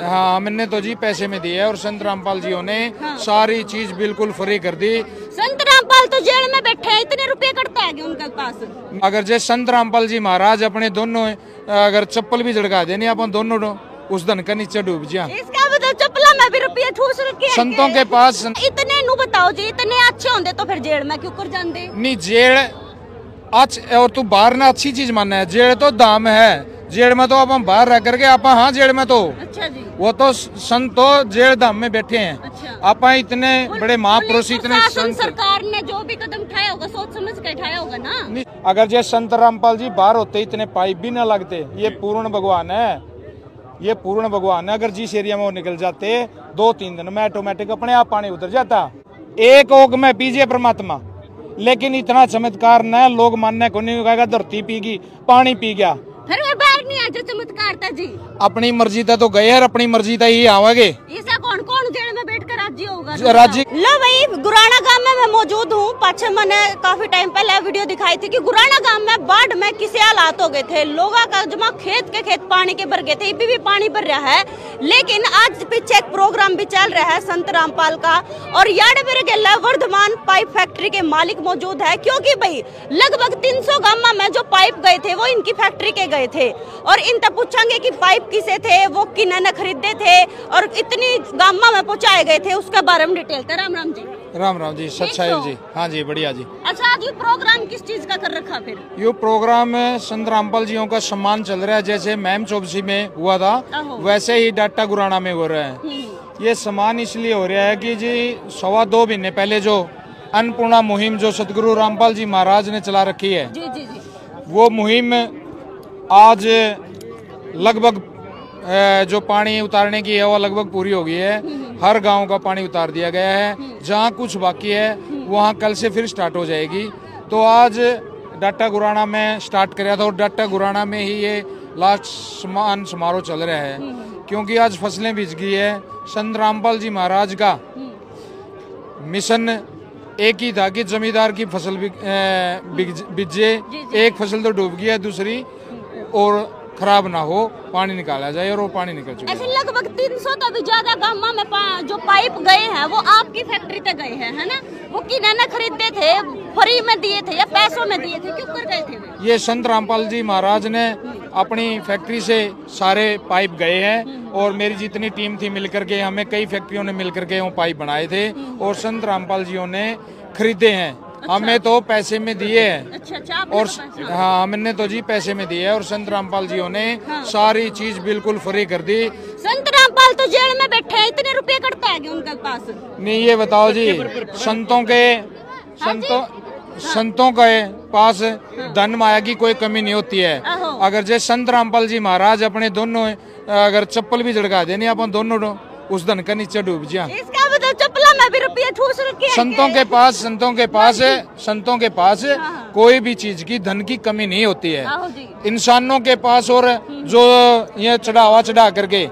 हाँ हमने तो जी पैसे में दिए और संत रामपाल जी ने सारी चीज बिल्कुल फ्री कर दी। संत रामपाल तो जेल में बैठे हैं, इतने रुपए कटता है उनके पास। अगर जैसे संत रामपाल जी महाराज अपने दोनों अगर चप्पल भी झड़का देने अपन दोनों उस धन का नीचे डूब जा। इसका मतलब चप्पला में भी रुपये ठूस रखे संतों के पास। इतने नु बताओ जी, इतने अच्छे होंगे तो फिर जेल में क्यों कर जाते? नहीं जेल और तू बाहर ना अच्छी चीज मानना है, जेल तो दाम है। जेल में तो अपन बाहर रह करके आप हाँ जेल में तो अच्छा जी। वो तो संत तो जेल धाम में बैठे हैं। अच्छा। आप इतने बड़े महापुरुष इतने संत। सरकार ने जो भी कदम उठाया होगा सोच समझ के उठाया होगा ना। अगर जैसे संत रामपाल जी बाहर होते इतने पाइप भी ना लगते। ये पूर्ण भगवान है, ये पूर्ण भगवान है। अगर जिस एरिया में वो निकल जाते 2-3 दिन में ऑटोमेटिक अपने आप पानी उतर जाता। एक ओग में पीजिए परमात्मा, लेकिन इतना चमत्कार न लोग मानने को नहीं कहेगा। धरती पीगी, पानी पी गया, फिर वे बाहर नहीं आते चमत्कार था जी। अपनी मर्जी था तो गए और अपनी मर्जी था ही आवागे। ऐसा कौन कौन जेल में बैठकर राजी होगा? राजी। लो भाई, गुराना गांव में मैं मौजूद हूँ। पाछे मैंने काफी टाइम पहले वीडियो दिखाई थी कि गुराना गांव में बाढ़ में किसी हालात हो गए थे। लोगों का जमा खेत के खेत पानी के भर गए थे। अभी भी पानी भर रहा है, लेकिन आज पीछे एक प्रोग्राम भी चल रहा है संत रामपाल का। और याडबिर गेला वर्धमान पाइप फैक्ट्री के मालिक मौजूद है, क्योंकि भाई लगभग 300 गांव में जो पाइप गए थे वो इनकी फैक्ट्री के गए थे। और इनसे पूछेंगे कि पाइप किसे थे, वो किन्होंने खरीदे थे और इतनी गामा में पहुंचाए गए थे, उसके बारे में डिटेल। राम राम जी। राम राम जी, सच्चाई जी। हाँ जी, बढ़िया जी। अच्छा, आज ये प्रोग्राम किस चीज का कर रखा? फिर ये प्रोग्राम संत रामपाल जियों का सम्मान चल रहा है। जैसे मैम चौबसी में हुआ था वैसे ही डाटा गुराना में हो रहा है। ये सम्मान इसलिए हो रहा है कि जी 2.25 महीने पहले जो अन्नपूर्णा मुहिम जो सतगुरु रामपाल जी महाराज ने चला रखी है, जी जी जी, वो मुहिम आज लगभग जो पानी उतारने की है वो लगभग पूरी हो गई है। हर गांव का पानी उतार दिया गया है। जहां कुछ बाकी है वहां कल से फिर स्टार्ट हो जाएगी। तो आज डाटा गुराना में स्टार्ट कराया था और डाटा गुराना में ही ये लास्ट सम्मान समारोह चल रहा है, क्योंकि आज फसलें बिज गई है। संत रामपाल जी महाराज का मिशन एक ही था कि जमींदार की फसल बिजे, एक फसल तो डूब गई है, दूसरी और खराब ना हो, पानी निकाला जाए और वो पानी निकल चुका है। ऐसे लगभग 300 तो भी ज्यादा गांव में जो पाइप गए हैं वो आपकी फैक्ट्री तक गए हैं, है ना? वो किन्होंने खरीदे थे, फ्री में दिए थे या पैसों में दिए थे, क्यों कर गए थे वे? ये संत रामपाल जी महाराज ने अपनी फैक्ट्री से सारे पाइप गए हैं और मेरी जितनी टीम थी मिलकर के, हमें कई फैक्ट्रियों ने मिलकर के वो पाइप बनाए थे और संत रामपाल जी ने खरीदे हैं। अच्छा। हमें तो पैसे में दिए हैं। अच्छा, और हाँ हमने तो जी पैसे में दिए और संत रामपाल जी ने सारी चीज बिल्कुल फ्री कर दी। संत रामपाल तो जेल में बैठे हैं, इतने रुपए कटता है उनके पास? नहीं, ये बताओ जी, संतों के पास धन माया की कोई कमी नहीं होती है। अगर जैसे संत रामपाल जी महाराज अपने दोनों अगर चप्पल भी झड़का देने अपन दोनों उस धन का नीचे डूब जा। इसका मतलब चप्पला में भी रुपये ठूस रखे हैं। संतों के पास कोई भी चीज की धन की कमी नहीं होती है। इंसानों के पास और जो ये चढ़ा करके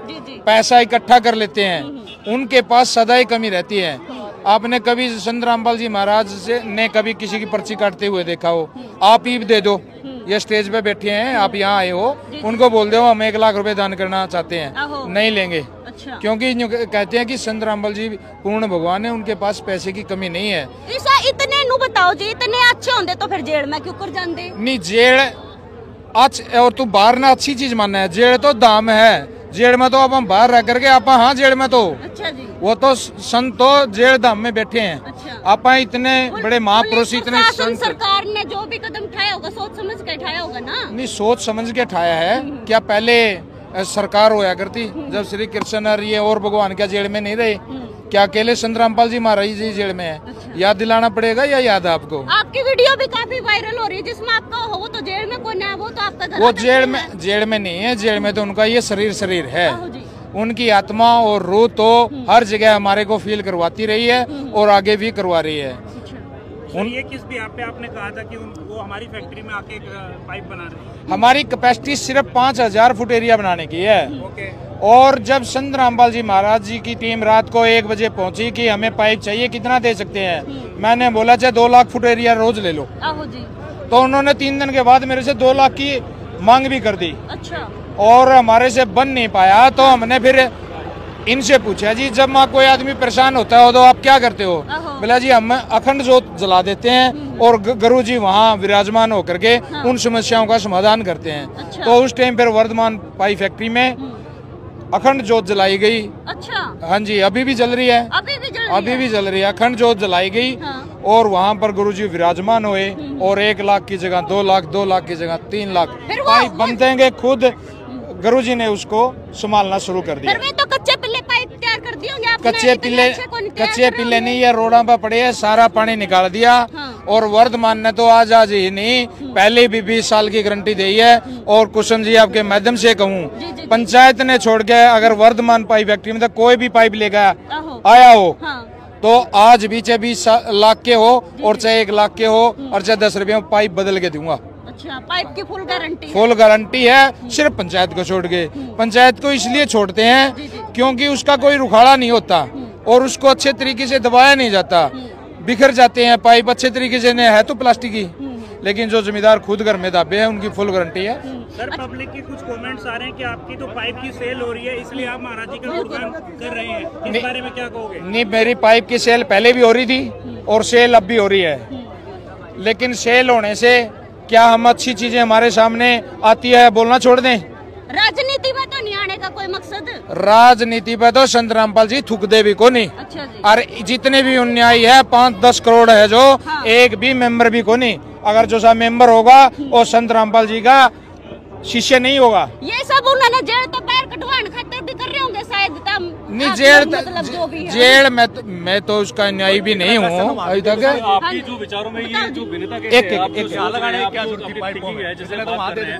पैसा इकट्ठा कर लेते हैं, उनके पास सदा ही कमी रहती है। आपने कभी संत रामपाल जी महाराज से ने कभी किसी की पर्ची काटते हुए देखा हो? आप ही दे दो, ये स्टेज पे बैठे हैं, आप यहाँ आए हो, उनको बोल दो हम 1 लाख रुपए दान करना चाहते हैं, नहीं लेंगे। अच्छा। क्योंकि कहते हैं कि संत रामपाल जी पूर्ण भगवान है, उनके पास पैसे की कमी नहीं है। ऐसा इतने नु बताओ जी, इतने अच्छे होंगे तो फिर जेल में क्यों कर जाते? नहीं जेल और तू बाहर ना अच्छी चीज मानना है, जेल तो दाम है। जेल में तो अपन बाहर रह करके आप हाँ जेल में तो अच्छा जी, वो तो संत तो जेल धाम में बैठे हैं। अच्छा। आप इतने बड़े महापुरुष इतने संत। सरकार ने जो भी कदम उठाया होगा सोच समझ के उठाया होगा ना? नहीं, सोच समझ के उठाया है। क्या पहले सरकार होया करती जब श्री कृष्ण और ये और भगवान क्या जेल में नहीं रहे? क्या अकेले संत रामपाल जी महाराज जी जेल में है? अच्छा। याद दिलाना पड़ेगा या याद है आपको? आपकी वीडियो भी काफी वायरल हो रही है जिसमें आपका हो तो जेल में कोई ना, वो तो आपका वो जेल में नहीं है। जेल में तो उनका ये शरीर है। उनकी आत्मा और रूह तो हर जगह हमारे को फील करवाती रही है और आगे भी करवा रही है। ये किस भी आपने कहा था कि वो हमारी फैक्ट्री में आके पाइप बना रहे हैं? हमारी कैपेसिटी सिर्फ 5000 फुट एरिया बनाने की है। ओके। और जब संत रामपाल जी महाराज जी की टीम रात को 1 बजे पहुंची कि हमें पाइप चाहिए, कितना दे सकते हैं? मैंने बोला चाहे 2 लाख फुट एरिया रोज ले लो। जी। तो उन्होंने 3 दिन के बाद मेरे से 2 लाख की मांग भी कर दी। अच्छा। और हमारे से बन नहीं पाया तो हमने फिर इनसे पूछा जी, जब माँ कोई आदमी परेशान होता हो तो आप क्या करते हो? बोला जी हम अखंड जोत जला देते हैं और गुरु जी वहाँ विराजमान होकर के उन समस्याओं का समाधान करते हैं। अच्छा। तो उस टाइम पर वर्धमान पाइप फैक्ट्री में अखंड जोत जलाई गई। अच्छा। हाँ जी, अभी भी जल रही है, अभी भी जल रही है। अखंड जोत जलाई गई और वहाँ पर गुरुजी विराजमान हुए और 1 लाख की जगह 2 लाख, 2 लाख की जगह 3 लाख पाइप बनते हैं। खुद गुरुजी ने उसको संभालना शुरू कर दिया। तो कच्चे पिल्ले पाइप तैयार कर दिए होंगे आपने? कच्चे पिल्ले नहीं, ये रोडों पर पड़े है, सारा पानी निकाल दिया। और वर्धमान ने तो आज ही नहीं, पहले भी 20 साल की गारंटी दी है। और कुसुम जी आपके माध्यम से कहूँ, पंचायत ने छोड़ के अगर वर्धमान पाइप फैक्ट्री में कोई भी पाइप लेकर आया हो तो आज भी चाहे 20 लाख के हो और चाहे 1 लाख के हो और चाहे 10 रुपये में पाइप बदल के दूंगा। अच्छा, पाइप की फुल गारंटी है। सिर्फ पंचायत को छोड़ के। पंचायत को इसलिए छोड़ते हैं क्योंकि उसका कोई रुखाड़ा नहीं होता और उसको अच्छे तरीके से दबाया नहीं जाता। बिखर जाते हैं पाइप अच्छे तरीके से, नहीं है तो प्लास्टिक की, लेकिन जो जमींदार खुद घर में दाबे हैं उनकी फुल गारंटी है। सर, पब्लिक की कुछ कमेंट्स आ रहे हैं कि आपकी तो पाइप की सेल हो रही है इसलिए आप महाराज जी का गुणगान कर रहे हैं, इस बारे में क्या कहोगे? नहीं, मेरी पाइप की सेल पहले भी हो रही थी और सेल अब भी हो रही है, लेकिन सेल होने से क्या हम अच्छी चीजें हमारे सामने आती है बोलना छोड़ दें? राजनीति में तो नहीं आने का कोई मकसद? राजनीति पे तो संत रामपाल जी थूक दे भी को नहीं। अच्छा जी। और जितने भी अन्यायी है 5-10 करोड़ है जो, एक भी मेंबर भी को नहीं। अगर जो सा मेंबर होगा वो संत रामपाल जी का शिष्य नहीं होगा। ये सब उन्होंने जेल तो पैर कटवाने खातिर भी कर रहे होंगे शायद। नहीं, जेल मैं तो उसका न्यायी भी नहीं हूँ अभी तक। आपकी जो विचारों में ये जो भिन्नता के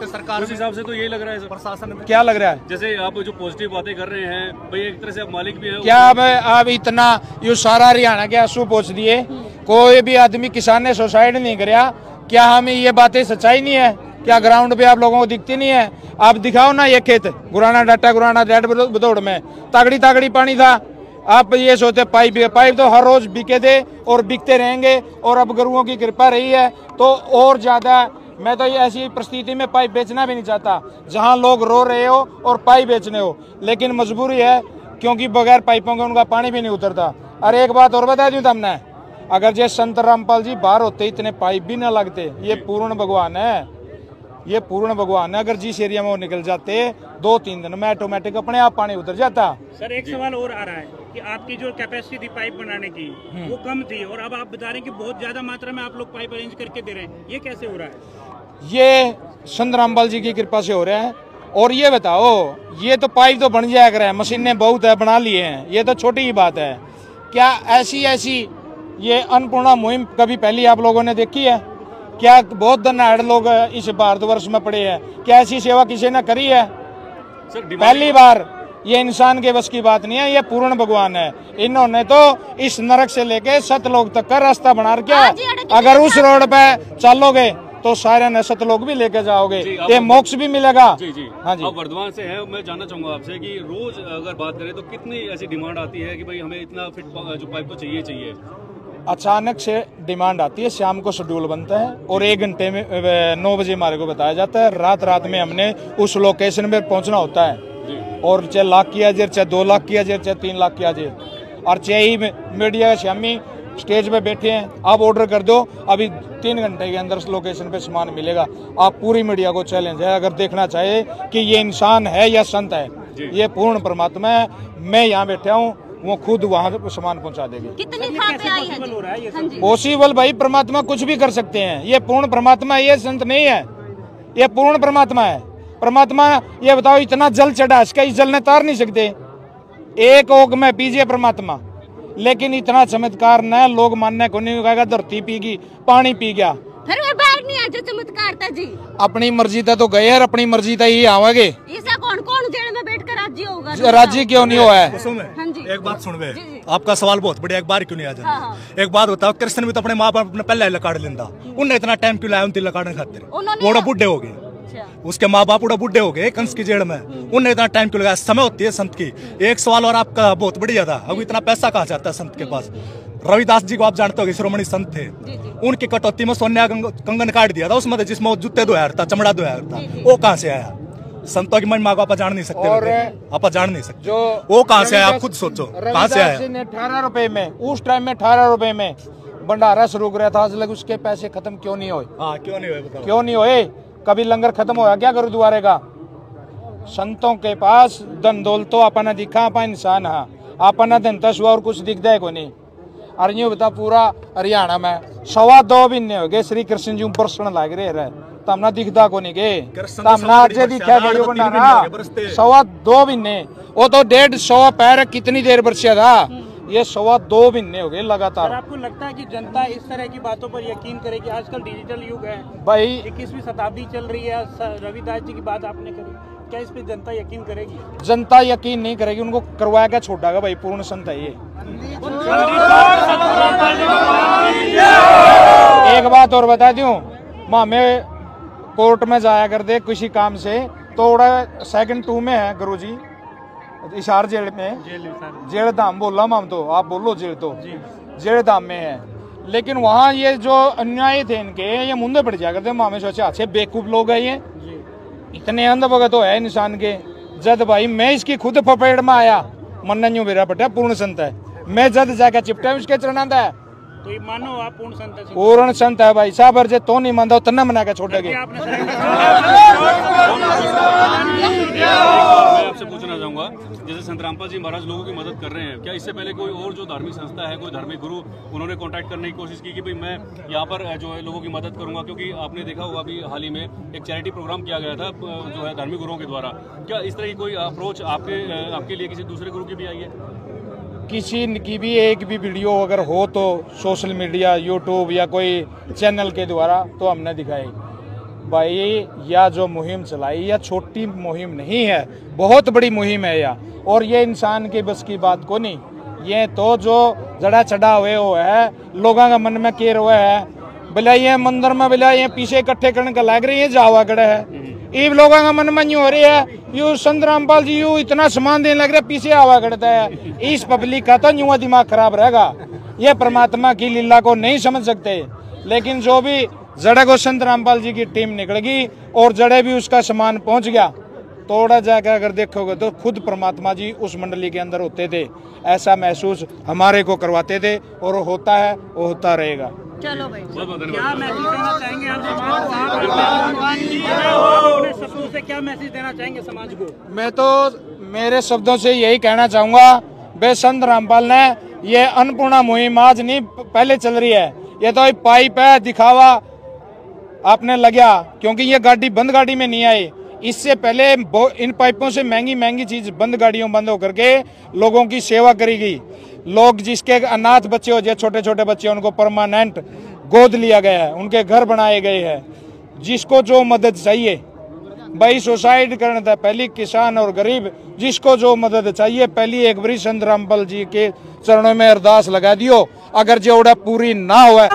सरकार उस हिसाब से तो यही लग रहा है प्रशासन में। क्या लग रहा है? जैसे आप जो पॉजिटिव बातें कर रहे हैं भाई, एक तरह से आप मालिक भी है। क्या अब इतना ये सारा हरियाणा के आंसू पोंछ दिए, कोई भी आदमी किसान ने सुसाइड नहीं कराया? क्या हमें ये बातें सच्चाई नहीं है? क्या ग्राउंड पे आप लोगों को दिखती नहीं है? आप दिखाओ ना ये खेत गुराना डाटा गुराना डेट बदौड़ में तागड़ी पानी था। आप ये सोचते पाइप तो हर रोज बिके थे और बिकते रहेंगे। और अब गुरुओं की कृपा रही है तो और ज्यादा। मैं तो ये ऐसी परिस्थिति में पाइप बेचना भी नहीं चाहता जहां लोग रो रहे हो और पाइप बेचने हो, लेकिन मजबूरी है क्योंकि बगैर पाइपों के उनका पानी भी नहीं उतरता। अरे एक बात और बता दूं तुमने, अगर जे संत रामपाल जी बाहर होते इतने पाइप भी ना लगते। ये पूर्ण भगवान है, ये पूर्ण भगवान है। अगर जिस एरिया में वो निकल जाते 2-3 दिन में ऑटोमेटिक अपने आप पानी उतर जाता। सर, एक सवाल और आ रहा है कि आपकी जो कैपेसिटी थी पाइप बनाने की वो कम थी और अब आप बता रहे हैं कि बहुत ज्यादा मात्रा में आप लोग पाइप अरेंज करके दे रहे हैं, ये कैसे हो रहा है? ये संत रामपाल जी की कृपा से हो रहा है। और ये बताओ, ये तो पाइप तो बन जाया कर है, मशीनें बहुत है बना लिए हैं, ये तो छोटी ही बात है। क्या ऐसी ये अन्नपूर्णा मुहिम कभी पहली आप लोगों ने देखी है? क्या बहुत धनाढ़ लोग इस भारतवर्ष में पड़े हैं, क्या ऐसी सेवा किसी ने करी है? पहली बार। ये इंसान के बस की बात नहीं है, ये पूर्ण भगवान है। इन्होंने तो इस नरक से लेके सतलोक तक का रास्ता बना रखा है। अगर उस रोड पे चलोगे तो सारे न सतलोक भी लेके जाओगे, ये मोक्ष भी मिलेगा। जी। हाँ जी। आप वर्धमान से हैं, मैं जानना चाहूंगा आपसे कि रोज अगर बात करें तो कितनी ऐसी डिमांड आती है कि भाई हमें इतना फिट जो पाइप तो चाहिए? अचानक से डिमांड आती है, शाम को शेड्यूल बनता है और 1 घंटे में 9 बजे हमारे को बताया जाता है। रात में हमने उस लोकेशन पे पहुंचना होता है और चाहे लाख किया जाए, चाहे 2 लाख किया जाए, चाहे 3 लाख किया जाए। और चाहे ही मीडिया शामी स्टेज पे बैठे हैं, आप ऑर्डर कर दो, अभी 3 घंटे के अंदर लोकेशन पे सामान मिलेगा। आप पूरी मीडिया को चैलेंज है, अगर देखना चाहे कि ये इंसान है या संत है, ये पूर्ण परमात्मा है। मैं यहाँ बैठा हूँ, वो खुद वहाँ सामान पहुँचा देगी। कितनी खापे आई है? पॉसिबल भाई, परमात्मा कुछ भी कर सकते हैं। ये पूर्ण परमात्मा है, ये संत नहीं है, ये पूर्ण परमात्मा है। परमात्मा ये बताओ इतना जल चढ़ा, इसका इस जल ने तार नहीं सकते। एक ओग में पीजिए परमात्मा, लेकिन इतना चमत्कार न लोग मानने को नहीं कहेगा। धरती पीगी, पानी पी गया, फिर वे बाहर नहीं आते चमत्कार था जी। अपनी मर्जी था तो गए और अपनी मर्जी था ही आवागे। ऐसा कौन जेल में बैठकर राजी होगा? राजी क्यों नहीं हुआ है? हाँ जी। एक बात सुन वे, आपका सवाल बहुत बढ़िया, एक बार क्यों नहीं आ जाता? एक बात बताओ, कृष्ण भी तो अपने माँ बाप ने पहले लकाड़ लेंदा, उन्हें इतना टाइम क्यों लाया उनकी लकाड़ने खातिर? वो बुढ़े हो गए, उसके माँ बाप उड़ा बुढ़े हो गए कंस की जेल में, उन्हें इतना टाइम क्यों लगाया? समय होती है संत की। एक सवाल और आपका बहुत बढ़िया था, अब इतना पैसा कहाँ जाता है संत के पास? रविदास जी को आप जानते हो, शिरोमणि संत थे, उनकी कटौती में सोने कंगन काट दिया था उसमें, जिसमें जूते धोया था, चमड़ा धोया था, वो कहाँ से आया? संतों की महिमा को आप जान नहीं सकते, और आप जान नहीं सकते। जो वो कहाँ से आया आप खुद सोचो, कहाँ से आया। 18 रुपए में, उस टाइम में 18 रुपए में भंडारा शुरू कराया था, आज लग उसके पैसे खत्म क्यों नहीं हुए? क्यों नहीं हुए बताओ? क्यों नहीं हुए? कभी लंगर खत्म होया क्या गुरुद्वारे का? संतों के पास धन दौलत तो अपना दिखा, आप इंसान है, अपना धन तस और कुछ दिखता है को नहीं। और यूँ बता पूरा हरियाणा में 2.25 महीने हो गए श्री कृष्ण जी बरसण लग रहे, तमना दिखता को नहीं के, तमना आज दिखा गई भंडारा 2.25 महीने, वो तो 150 पैर कितनी देर बरसिया था, ये 2.25 महीने हो गए लगातार। आपको लगता है कि जनता इस तरह की बातों पर यकीन करेगी? आजकल डिजिटल युग है भाई, 21वीं शताब्दी चल रही है, रविदास जी की बात आपने करी, क्या इस पे जनता यकीन करेगी? जनता यकीन नहीं करेगी, उनको करवाया क्या छोड़ेगा भाई, पूर्ण संत है ये। एक बात और बता दूं, मामे कोर्ट में जाया कर दे किसी काम से, तो सेकंड 2 में है गुरुजी, इशार जेल में, जेल धाम बोला माम, तो आप बोलो जेल, तो जेल धाम में है। लेकिन वहाँ ये जो अन्याय थे इनके, ये मुंदे पड़ जाया करते, मामे सोचे अच्छे बेवकूफ लोग है ये, इतने अंधभगत तो है इंसान के। जद भाई मैं इसकी खुद फपेड़ में आया, मन यूं मेरा बेटा पूर्ण संत है, मैं जद जाकर चिपटा उसके चरणांदा है, तो ये मानो आप पूर्ण संत है? पूर्ण संत है भाई साहब, अर्जे तो नहीं मानता तना मना के छोड़ेगे। मैं आपसे पूछना चाहूंगा, जैसे संत रामपाल जी महाराज लोगों की मदद कर रहे हैं, क्या इससे पहले कोई और जो धार्मिक संस्था है, कोई धार्मिक गुरु, उन्होंने कांटेक्ट करने की कोशिश की कि भाई मैं यहाँ पर जो है लोगों की मदद करूंगा? क्योंकि आपने देखा होगा अभी हाल ही में एक चैरिटी प्रोग्राम किया गया था जो है धार्मिक गुरुओं के द्वारा, क्या इस तरह की कोई अप्रोच आपके लिए किसी दूसरे गुरु की भी आई है? किसी की भी एक भी वीडियो अगर हो तो सोशल मीडिया, यूट्यूब या कोई चैनल के द्वारा, तो हमने दिखाई भाई, या जो मुहिम चलाई या छोटी मुहिम नहीं है, बहुत बड़ी मुहिम है या, और ये इंसान के बस की बात को नहीं, ये तो जो जड़ा चढ़ा हुए हो है, लोगों का मन में केर हुआ है, बोला ये मंदिर में बोला ये पीछे इकट्ठे करने का लग रही है, जावा कड़े है, इन लोगों का मन में यूं हो रही है, you Sant Rampal ji you इतना सामान देने लग रहा है, पीछे आवा करता है, इस पब्लिक का तो यूं दिमाग खराब रहेगा, ये परमात्मा की लीला को नहीं समझ सकते। लेकिन जो भी जड़े को संत रामपाल जी की टीम निकलेगी और जड़े भी उसका सामान पहुंच गया, थोड़ा जाकर अगर देखोगे तो खुद परमात्मा जी उस मंडली के अंदर होते थे, ऐसा महसूस हमारे को करवाते थे, और होता है, वो होता रहेगा। चलो भाई, क्या मैसेज देना चाहेंगे आप समाज को? अपने शब्दों से क्या मैसेज देना चाहेंगे समाज को? मैं तो मेरे शब्दों से यही कहना चाहूंगा, बे संत रामपाल ने ये अन्नपूर्णा मुहिम आज नहीं पहले चल रही है, ये तो पाइप है दिखावा आपने लगा, क्योंकि ये गाड़ी बंद गाड़ी में नहीं आई, इससे पहले इन पाइपों से महंगी महंगी चीज बंद गाड़ियों बंद होकर के लोगों की सेवा करेगी। लोग जिसके अनाथ बच्चे हो जाए, छोटे छोटे बच्चे, उनको परमानेंट गोद लिया गया है, उनके घर बनाए गए हैं। जिसको जो मदद चाहिए भाई, सुसाइड करने था पहली किसान और गरीब, जिसको जो मदद चाहिए पहली एक बारी संत रामपाल जी के चरणों में अरदास लगा दियो, अगर जोड़ा पूरी ना हुआ